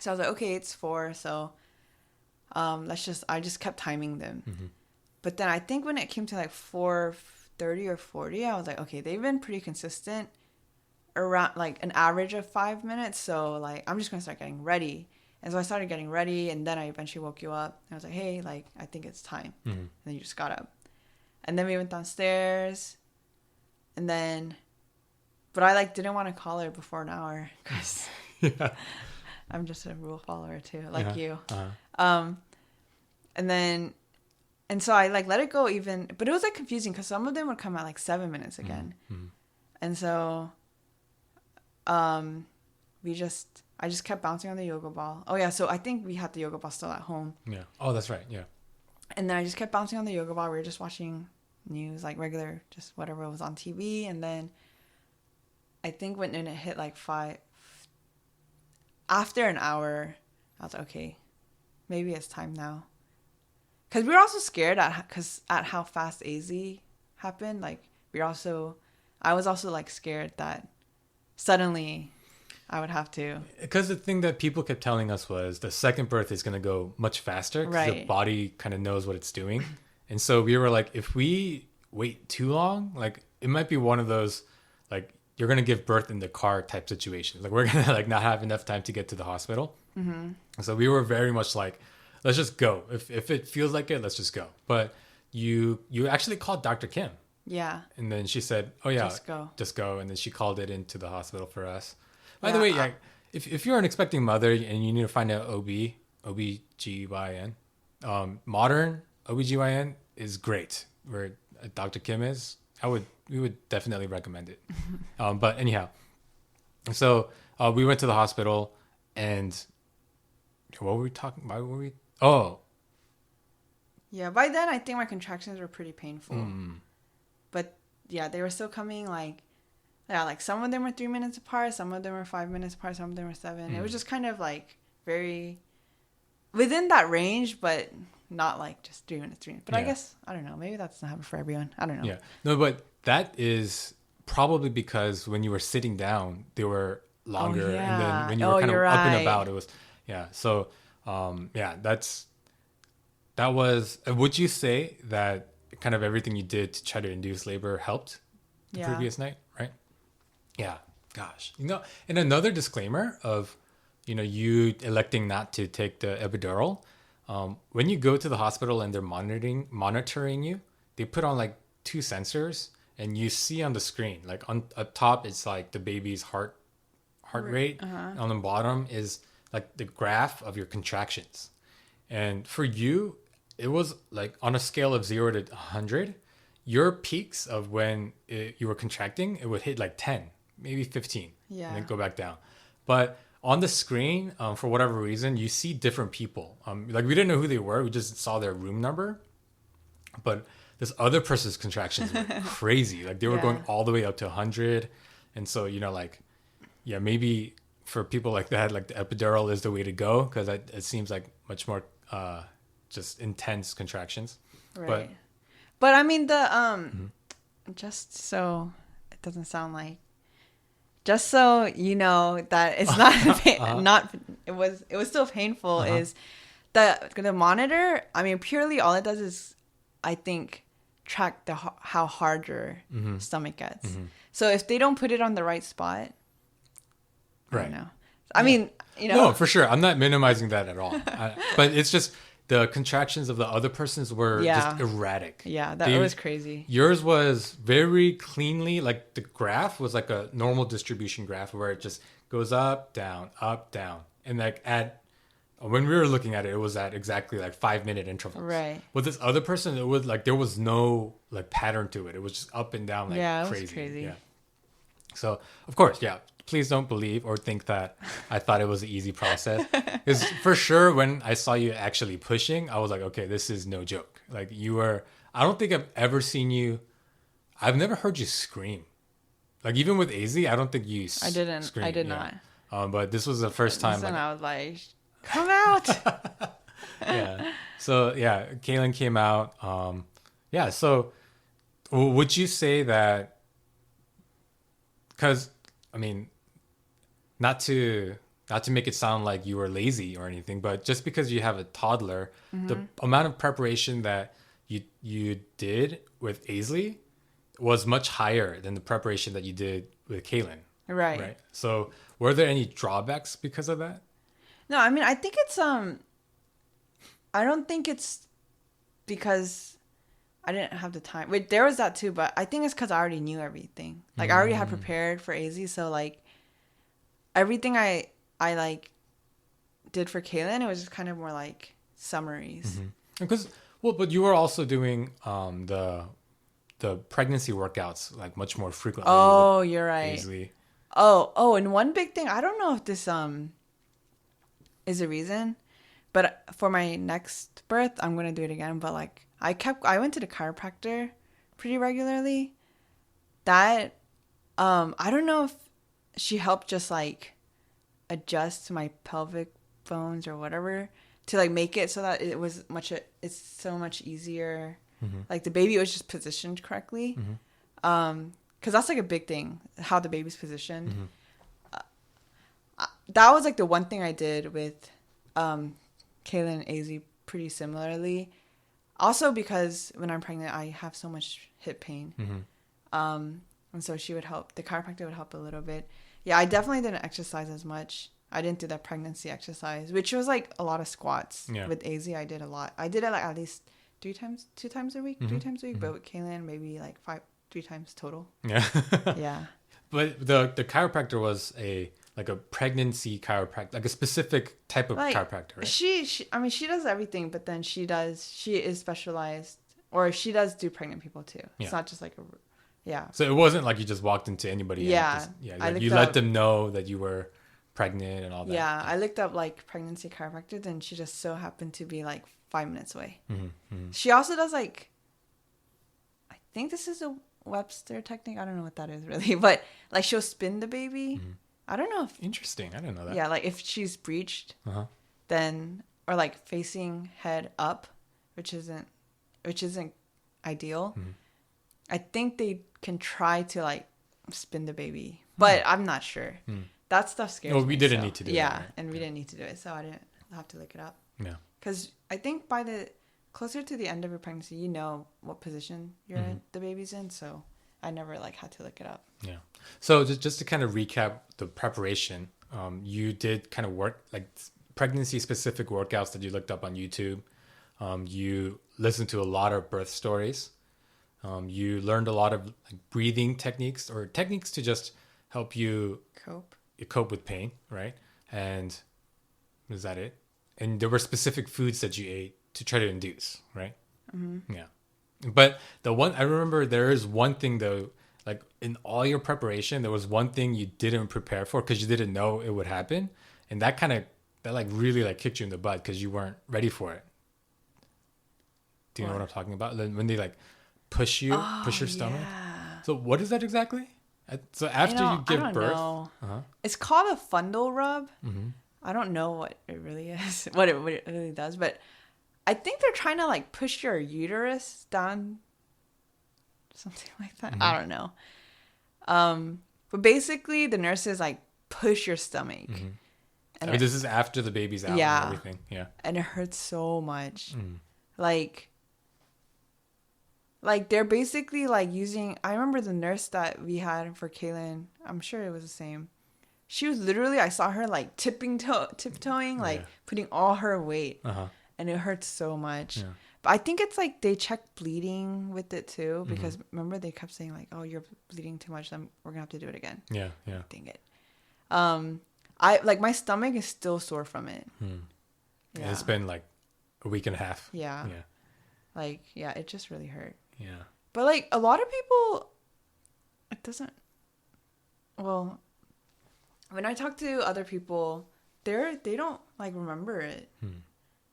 So I was like, okay, it's 4. So I just kept timing them. But then I think when it came to like 4:30 or 40, I was like, okay, they've been pretty consistent around like an average of 5 minutes. So like, I'm just going to start getting ready. And so I started getting ready, and then I eventually woke you up. I was like, hey, like, I think it's time. And then you just got up. And then we went downstairs. And then, but I like didn't want to call her before an hour because I'm just a rule follower too, like you. And so I like let it go even, but it was like confusing because some of them would come at like 7 minutes again. And so I just kept bouncing on the yoga ball. Oh yeah, so I think we had the yoga ball still at home. Yeah. Oh, that's right. Yeah. And then I just kept bouncing on the yoga ball. We were just watching news, like regular, just whatever was on TV. And then I think when it hit like 5, after an hour, I was like, okay, maybe it's time now. Because we were also scared at how fast AZ happened. Like I was also like scared that suddenly I would have to. Because the thing that people kept telling us was the second birth is going to go much faster because the body kind of knows what it's doing. And so we were like, if we wait too long, like it might be one of those, like you're going to give birth in the car type situations. Like we're going to like not have enough time to get to the hospital. So we were very much like, let's just go. If it feels like it, let's just go. But you actually called Dr. Kim. Yeah. And then she said, oh yeah, just go. And then she called it into the hospital for us. By the way, if you're an expecting mother and you need to find out OBGYN, modern OBGYN is great. Where Dr. Kim is, we would definitely recommend it. But anyhow, so we went to the hospital, and what were we talking? Why were we? Oh, yeah. By then, I think my contractions were pretty painful, but yeah, they were still coming like. Yeah, like some of them were 3 minutes apart, some of them were 5 minutes apart, some of them were 7. It was just kind of like very within that range, but not like just 3 minutes. But I guess, I don't know, maybe that's not happening for everyone. I don't know. Yeah. No, but that is probably because when you were sitting down, they were longer. And then when you were kind of up and about, it was, yeah. So, that was, would you say that kind of everything you did to try to induce labor helped the previous night, right? Yeah, gosh. And another disclaimer of, you electing not to take the epidural. When you go to the hospital and they're monitoring you, they put on like 2 sensors, and you see on the screen, like up top, it's like the baby's heart rate. On the bottom is like the graph of your contractions. And for you, it was like on a scale of 0 to 100, your peaks of when you were contracting, it would hit like 10. Maybe 15, and then go back down. But on the screen, for whatever reason, you see different people. Like we didn't know who they were. We just saw their room number. But this other person's contractions were crazy. Like they were going all the way up to 100. And so, like, yeah, maybe for people like that, like the epidural is the way to go because it seems like much more just intense contractions. Right. But I mean, just so it doesn't sound like, just so you know that it's not it was still painful is the monitor. I mean, purely all it does is, I think, track how hard your stomach gets. So if they don't put it on the right spot, I don't know. I mean, No, for sure. I'm not minimizing that at all. But it's just the contractions of the other person's were just erratic. Yeah, that was crazy. Yours was very cleanly, like the graph was like a normal distribution graph where it just goes up, down, and like when we were looking at it, it was at exactly like 5-minute intervals. Right. With this other person, it was like there was no like pattern to it. It was just up and down, like it crazy. was crazy. Yeah. So of course, please don't believe or think that I thought it was an easy process. Because for sure, when I saw you actually pushing, I was like, okay, this is no joke. Like I don't think I've ever seen you. I've never heard you scream. Like even with AZ, I don't think you. I did not. But this was the first time. Like, I was like, come out. Yeah. So yeah, Kaelyn came out. Yeah. So would you say that? Because I mean, not to make it sound like you were lazy or anything, but just because you have a toddler, the amount of preparation that you did with Aisley was much higher than the preparation that you did with Kaelyn. Right. So were there any drawbacks because of that? No, I mean, I think it's I don't think it's because I didn't have the time. Wait, there was that too, but I think it's because I already knew everything. Like I already had prepared for AZ, so like everything I like did for Kaelyn, it was just kind of more like summaries. Because but you were also doing the pregnancy workouts like much more frequently. Oh, you're right. Easily. Oh, and one big thing, I don't know if this is a reason, but for my next birth, I'm gonna do it again. But like I went to the chiropractor pretty regularly. That I don't know if she helped just like adjust my pelvic bones or whatever to like make it so that it's so much easier. Like the baby was just positioned correctly. Because that's like a big thing, how the baby's positioned. That was like the one thing I did with Kaelyn and AZ pretty similarly. Also because when I'm pregnant, I have so much hip pain. And so she would help. The chiropractor would help a little bit. Yeah, I definitely didn't exercise as much. I didn't do that pregnancy exercise, which was like a lot of squats. Yeah. With AZ, I did a lot. I did it like at least 2 times a week, 3 times a week. But with Kaelyn, maybe like 3 times total. Yeah. Yeah. But the chiropractor was a pregnancy chiropractor, like a specific type of chiropractor, right? She does everything, but then she is specialized, or she does do pregnant people too. It's not just like yeah. So it wasn't like you just walked into anybody. Yeah. You let them know that you were pregnant and all that. Yeah. I looked up like pregnancy chiropractors, and she just so happened to be like 5 minutes away. She also does like, I think this is a Webster technique. I don't know what that is really, but like she'll spin the baby. I don't know if interesting. I didn't know that. Yeah, like if she's breached, then or like facing head up, which isn't ideal. I think they can try to like spin the baby, but I'm not sure. That stuff scares me. Well, we didn't need to do it. Yeah, and we didn't need to do it, so I didn't have to look it up. Yeah. Because I think by the closer to the end of your pregnancy, you know what position the baby's in, so I never like had to look it up. Yeah. So just to kind of recap the preparation, you did kind of work like pregnancy specific workouts that you looked up on YouTube. You listened to a lot of birth stories. You learned a lot of like breathing techniques or techniques to just help you cope with pain, right? And is that it? And there were specific foods that you ate to try to induce, right? Yeah. But I remember there is one thing though, like in all your preparation, there was one thing you didn't prepare for because you didn't know it would happen. And that like really like kicked you in the butt because you weren't ready for it. Do you know what I'm talking about? When they like push your stomach. Yeah. So what is that exactly? So after you give I don't birth, know. It's called a fundal rub. I don't know what it really is, what it really does, but I think they're trying to like push your uterus down, something like that. I don't know. But basically, the nurses like push your stomach. And this is after the baby's out and everything. Yeah. And it hurts so much. Like they're basically like using, I remember the nurse that we had for Kaelyn, I'm sure it was the same. She was literally, I saw her like tiptoeing, like putting all her weight. And it hurts so much. Yeah. But I think it's like they check bleeding with it too. Because remember they kept saying like, oh, you're bleeding too much. Then we're going to have to do it again. Yeah, yeah. Dang it. I like my stomach is still sore from it. Yeah. It's been like a week and a half. Yeah. Yeah. Like, yeah, it just really hurt. Yeah. But like a lot of people, it doesn't, well, when I talk to other people, they don't like remember it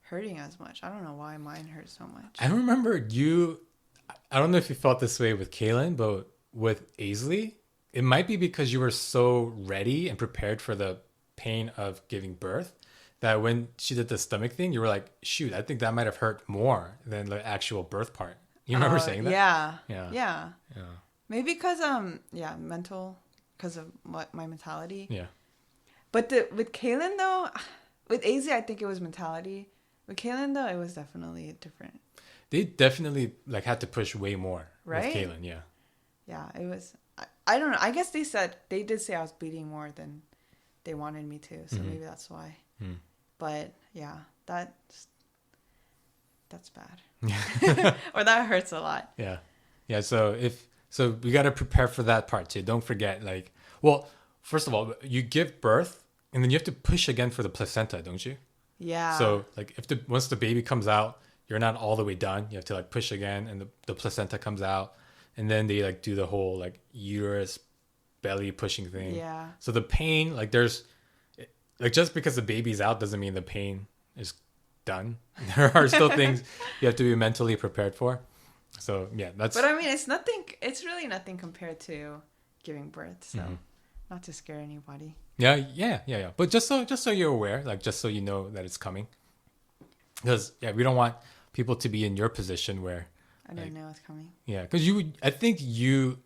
hurting as much. I don't know why mine hurts so much. I remember I don't know if you felt this way with Kaelyn, but with Aisley, it might be because you were so ready and prepared for the pain of giving birth that when she did the stomach thing, you were like, shoot, I think that might have hurt more than the actual birth part. You remember saying that? Yeah. Yeah. Yeah. Yeah. Maybe because, mental, because of my mentality. Yeah. But with Kaelyn, though, with AZ, I think it was mentality. With Kaelyn, though, it was definitely different. They definitely, like, had to push way more with Kaelyn, yeah. Yeah, it was, I don't know. I guess they did say I was bleeding more than they wanted me to. So maybe that's why. But, yeah, that's bad. Or that hurts a lot. Yeah. Yeah, so we got to prepare for that part, too. Don't forget, like, well, first of all, you give birth, and then you have to push again for the placenta, don't you? Yeah. So, like, once the baby comes out, you're not all the way done. You have to, like, push again, and the placenta comes out. And then they, like, do the whole, like, uterus belly pushing thing. Yeah. So the pain, like, there's... Like, just because the baby's out doesn't mean the pain is done. There are still things you have to be mentally prepared for. So, yeah, that's... But, I mean, it's really nothing compared to giving birth. So, not to scare anybody. Yeah. But just so you're aware, like, just so you know that it's coming. Because, yeah, we don't want people to be in your position where... I didn't know it's coming. Yeah, because I think you,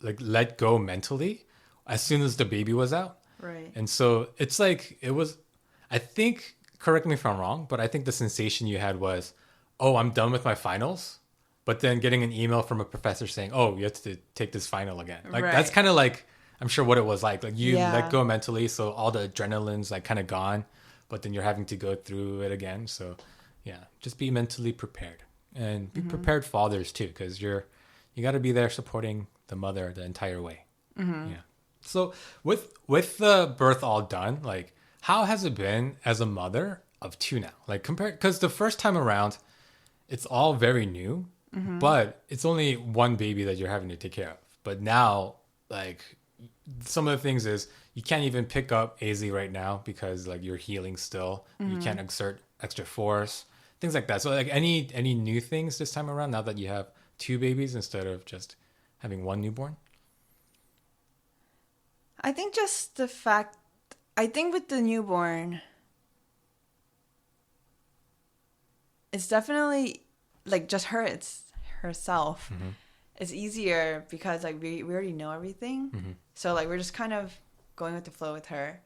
like, let go mentally as soon as the baby was out. Right. And so it's like, it was, I think, correct me if I'm wrong, but I think the sensation you had was, oh, I'm done with my finals. But then getting an email from a professor saying, oh, you have to take this final again. Like, that's kind of like, I'm sure what it was like. Like, you let go mentally, so all the adrenaline's like kind of gone, but then you're having to go through it again. So, yeah, just be mentally prepared. And be prepared fathers, too, because you got to be there supporting the mother the entire way. Yeah. So with the birth all done, like, how has it been as a mother of two now? Like, because the first time around, it's all very new, but it's only one baby that you're having to take care of. But now, like, some of the things is you can't even pick up AZ right now because, like, you're healing still. You can't exert extra force, things like that. So, like, any new things this time around now that you have two babies instead of just having one newborn? I think just the fact, I think with the newborn, it's definitely like just it's herself. It's easier because like we already know everything. So like we're just kind of going with the flow with her.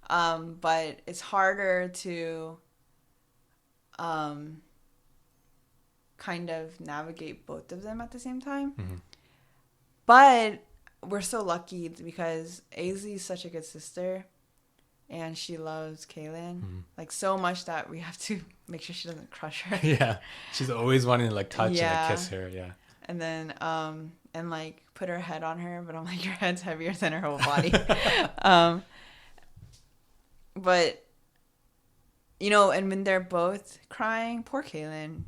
But it's harder to kind of navigate both of them at the same time. But we're so lucky because AZ is such a good sister and she loves Kaelyn like so much that we have to make sure she doesn't crush her. Yeah. She's always wanting to like touch and like, kiss her. Yeah. And then and like put her head on her, but I'm like, your head's heavier than her whole body. But you know, and when they're both crying, poor Kaelyn.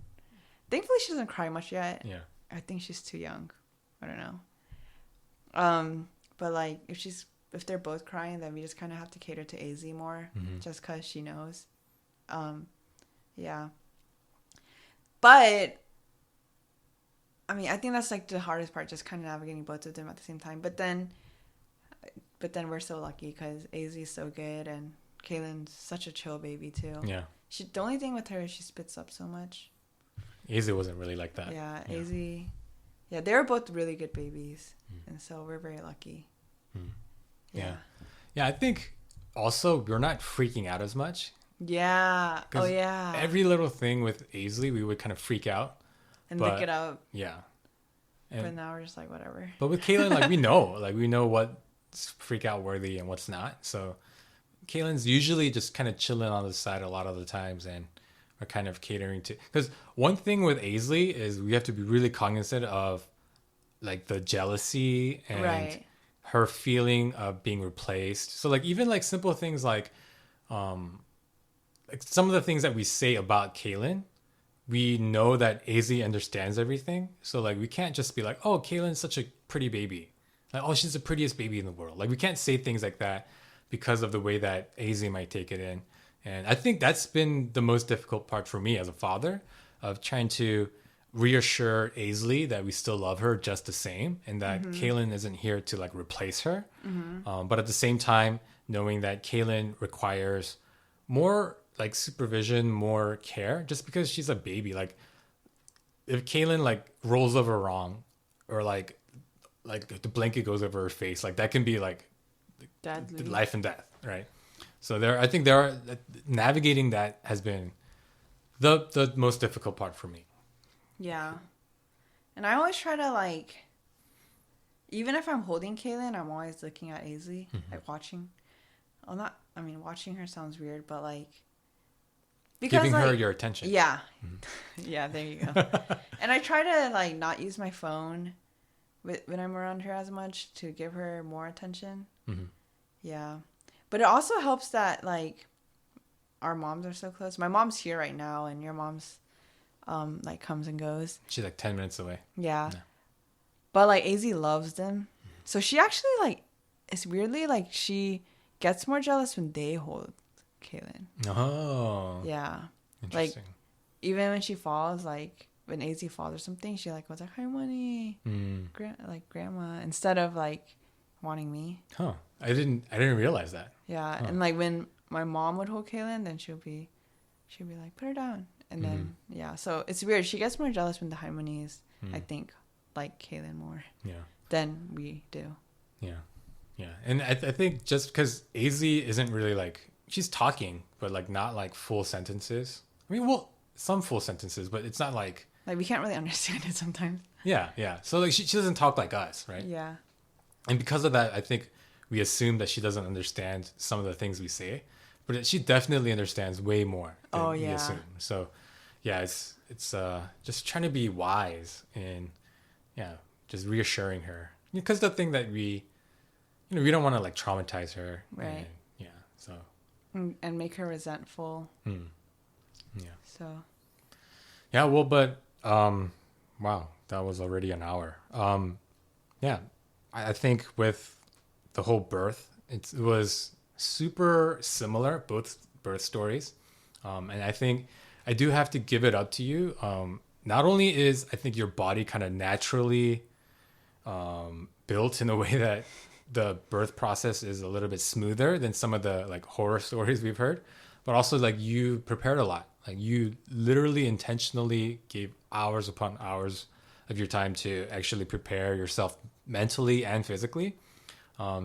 Thankfully she doesn't cry much yet. Yeah. I think she's too young. I don't know. But like if they're both crying, then we just kind of have to cater to AZ more just because she knows. Yeah. But I mean, I think that's like the hardest part, just kind of navigating both of them at the same time. But then we're so lucky because AZ is so good and Kaelyn's such a chill baby too. Yeah. The only thing with her is she spits up so much. AZ wasn't really like that. Yeah, AZ. Yeah, they were both really good babies, and so we're very lucky. Yeah. Yeah, I think also we're not freaking out as much. Yeah. Oh yeah. Every little thing with Aisley, we would kind of freak out and look it up. Yeah. But now we're just like whatever. But with Kaelyn, like we know what's freak out worthy and what's not. So Kaelyn's usually just kind of chilling on the side a lot of the times, and we're kind of catering to. Because one thing with Aisley is we have to be really cognizant of like the jealousy and her feeling of being replaced. So like even like simple things like some of the things that we say about Kaelyn, we know that AZ understands everything. So like we can't just be like, oh, Kaelyn's such a pretty baby. Like, oh, she's the prettiest baby in the world. Like we can't say things like that because of the way that AZ might take it in. And I think that's been the most difficult part for me as a father, of trying to reassure Aisley that we still love her just the same, and that Kaelyn isn't here to like replace her. But at the same time, knowing that Kaelyn requires more like supervision, more care, just because she's a baby. Like if Kaelyn like rolls over wrong, or like the blanket goes over her face, like that can be like deadly. Life and death, right? So I think navigating that has been the most difficult part for me. Yeah. And I always try to like, even if I'm holding Kaelyn, I'm always looking at Aisley, like watching. Watching her sounds weird, but like, because giving like, her your attention. Yeah. Yeah, there you go. And I try to like not use my phone when I'm around her as much, to give her more attention. Yeah. But it also helps that like our moms are so close. My mom's here right now, and your mom's like comes and goes. She's like 10 minutes away. Yeah. But like AZ loves them. So she actually like, it's weirdly like she gets more jealous when they hold Kaelyn. Oh. Yeah. Interesting. Like even when she falls, like when AZ falls or something, she like was like, "Hi, money," like grandma, instead of like wanting me. Huh. I didn't realize that. Yeah. And like when my mom would hold Kaelyn, then she'd be like, "Put her down." And then so it's weird. She gets more jealous when the harmonies, I think, like Kaelyn more than we do. Yeah. And I think just because AZ isn't really like, she's talking, but like not like full sentences. I mean, well, some full sentences, but it's not like we can't really understand it sometimes. Yeah. So like she doesn't talk like us, right? Yeah. And because of that, I think we assume that she doesn't understand some of the things we say, but she definitely understands way more than we assume. So yeah, it's just trying to be wise and just reassuring her, because the thing that we don't want to like traumatize her, right? And, so and make her resentful. Yeah. So well, but wow, that was already an hour. I think with the whole birth, it was super similar, both birth stories. And I think I do have to give it up to you. Not only is I think your body kind of naturally built in a way that the birth process is a little bit smoother than some of the like horror stories we've heard, but also like you prepared a lot. Like you literally intentionally gave hours upon hours of your time to actually prepare yourself mentally and physically.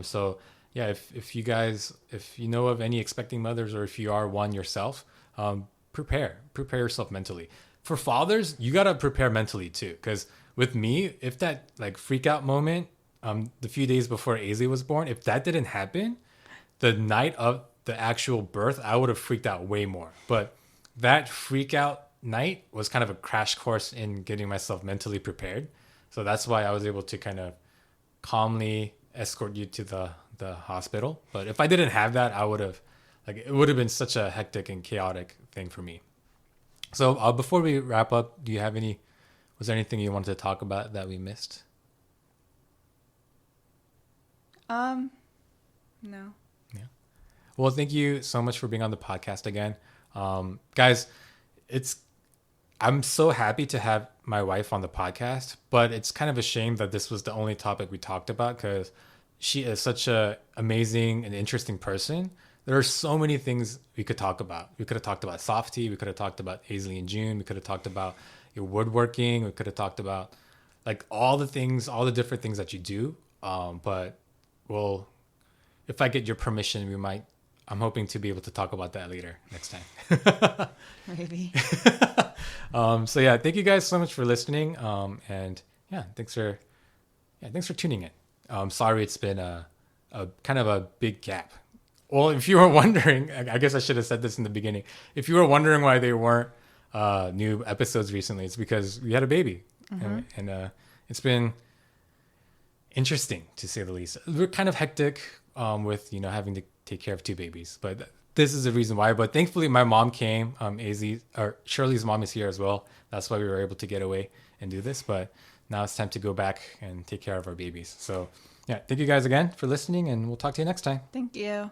So yeah, if you know of any expecting mothers, or if you are one yourself, prepare yourself mentally. For fathers, you got to prepare mentally too. Because with me, if that like freak out moment, the few days before Aisley was born, if that didn't happen, the night of the actual birth, I would have freaked out way more. But that freak out night was kind of a crash course in getting myself mentally prepared. So that's why I was able to kind of calmly escort you to the hospital. But if I didn't have that, I would have, like, it would have been such a hectic and chaotic thing for me. So before we wrap up, was there anything you wanted to talk about that we missed? No. Yeah. Well, thank you so much for being on the podcast again. Guys, I'm so happy to have my wife on the podcast, but it's kind of a shame that this was the only topic we talked about because she is such a amazing and interesting person. There are so many things we could talk about. We could have talked about Softy. We could have talked about Aisley and June. We could have talked about your woodworking. We could have talked about like all the things, all the different things that you do. But well, if I get your permission, we might. I'm hoping to be able to talk about that later next time. Maybe. So yeah, thank you guys so much for listening. And thanks for tuning in. Sorry it's been a kind of a big gap. Well, if you were wondering, I guess I should have said this in the beginning. If you were wondering why there weren't new episodes recently, it's because we had a baby, and it's been interesting to say the least. We're kind of hectic with having to take care of two babies, but this is the reason why. But thankfully, my mom came. Shirley's mom is here as well. That's why we were able to get away and do this. But now it's time to go back and take care of our babies. So yeah, thank you guys again for listening, and we'll talk to you next time. Thank you.